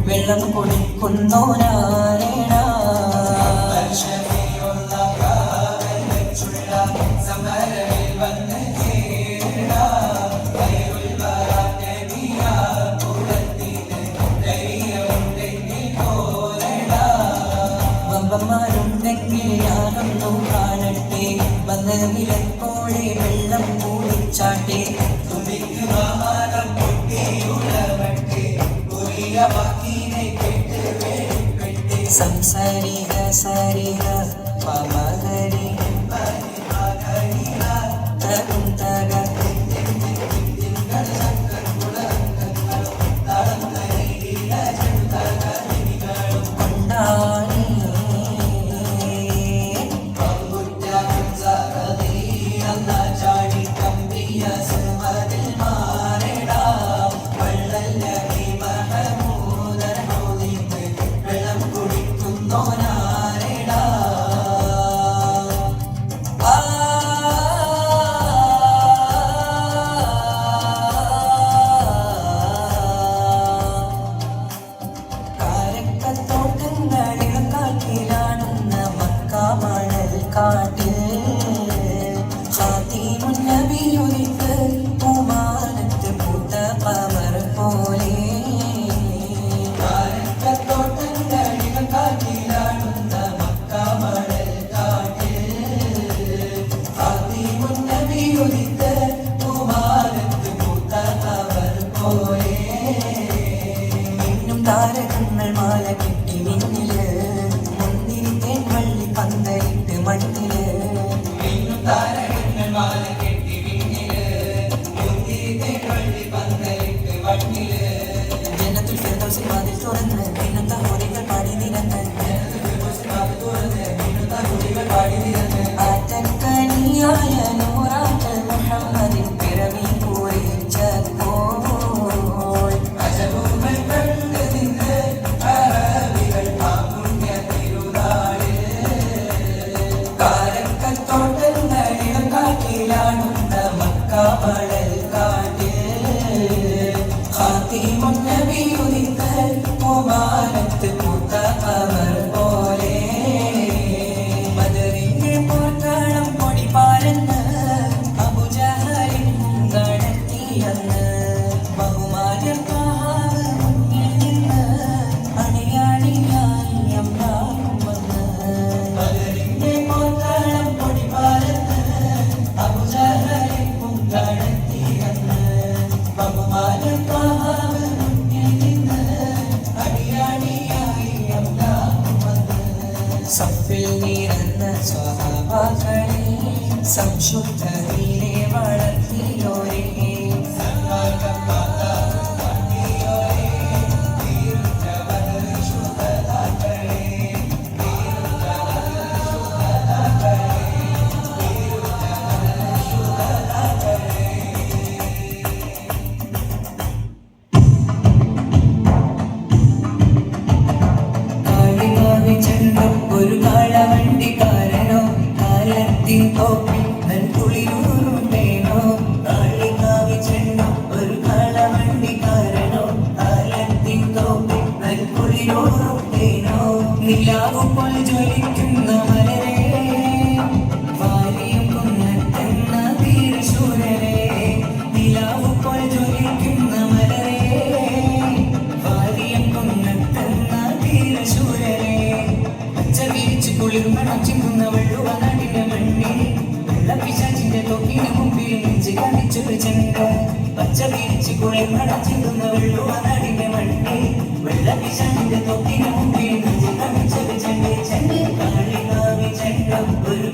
വെള്ളം കുടിക്കുന്നോരാണേടാ വമ്പന്മാരുണ്ടെങ്കിൽ ഞാനൊന്നു കാണട്ടെ വന്ന് വിലപ്പോടെ വെള്ളം കൂടിച്ചാട്ടെ സംസാരിക സരിക പമകരി തകും തക കൊണ്ടാണി ചാടി കമ്പിയ സുമതിൽ മാറടാ വള്ളല്ല താരകങ്ങൾ മാല കെട്ടി മിന്നില് മുന്തിരി തേൻ വള്ളി പന്തലിട്ട് മണ്ണില് താരകങ്ങൾ മാല കെട്ടി മിന്നില് മുന്തിരി തേൻ വള്ളി പന്തലിട്ട് മണ്ണില് ജനത്തിൽ ഫിർദൗസിൽ വാതിൽ തുറന്ന് പിന്നത്ത ഹോരികൾ പാടി നിരന്ന് ആറ്റക്കനിയായ നൂറാറ്റ് മുഹമ്മദിൻ പിറവി പൂരിച്ചപ്പോൾ അജബുകൾ മടൽ കാട്ടിൽ ഖാതിമുൻ നബി ഉദിത്ത മുബാരത്ത് പൂത്ത ഖമർ പോലെ ബദറിന്റെ പോർക്കളം പൊടി പാരന്ന് അബൂജഹലിൻ മുൻകടത്തിയെന്ന് ബഹുമാനം താഹാവ് മുന്നിൽ നിന്ന് അണിയാണിയായി എമ്പാടും വന്ന് ബദറിന്റെ പോർക്കളം പൊടി പാരന്ന് അബൂജഹലിൻ സഫിൽ നിറന്ന സ്വഹാബാക്കളെ സംശുദ്ധതയിലെ വളർത്തിയോരേ ഒരു കാളവണ്ടിക്കാരനോ കാലത്തിൻ തോപ്പിൽ നൻകുളിരൂറുണ്ടേനോ കാളികാവി ചെണ്ണോ ഒരു കാളവണ്ടിക്കാരനോ കാലത്തിൻ തോപ്പിൽ നൻകുളിരൂറുണ്ടേനോ നിലാവുമ്പോൾ ജ്വലിക്കുന്ന മലരെ വാരിയും കുന്നത്തെന്ന ധീരശൂരരെ നിലാവുമ്പോൾ ജ്വലിക്കുന്ന മലരെ വാരിയും കുന്നത്തെന്ന ധീരശൂരരെ കുളിർമണം ചിന്തുന്ന വെള്ളുവ നാടിന്റെ മണ്ണിൽ വെള്ളപ്പിശാച്ചിന്റെ തൊക്കിന് മുമ്പിൽ നെഞ്ച് കാണിച്ചൊരു ചെണ്ട പച്ച വീരിച്ച് കുളിർമണം ചിന്തുന്ന വെള്ളുവ നാടിന്റെ മണ്ണിൽ വെള്ളപ്പിശാച്ചിന്റെ തൊക്കിന് മുമ്പിൽ നെഞ്ച് കാണിച്ചൊരു ചെണ്ട ചെണ്ട കാളികാവി ചെണ്ട ഒരു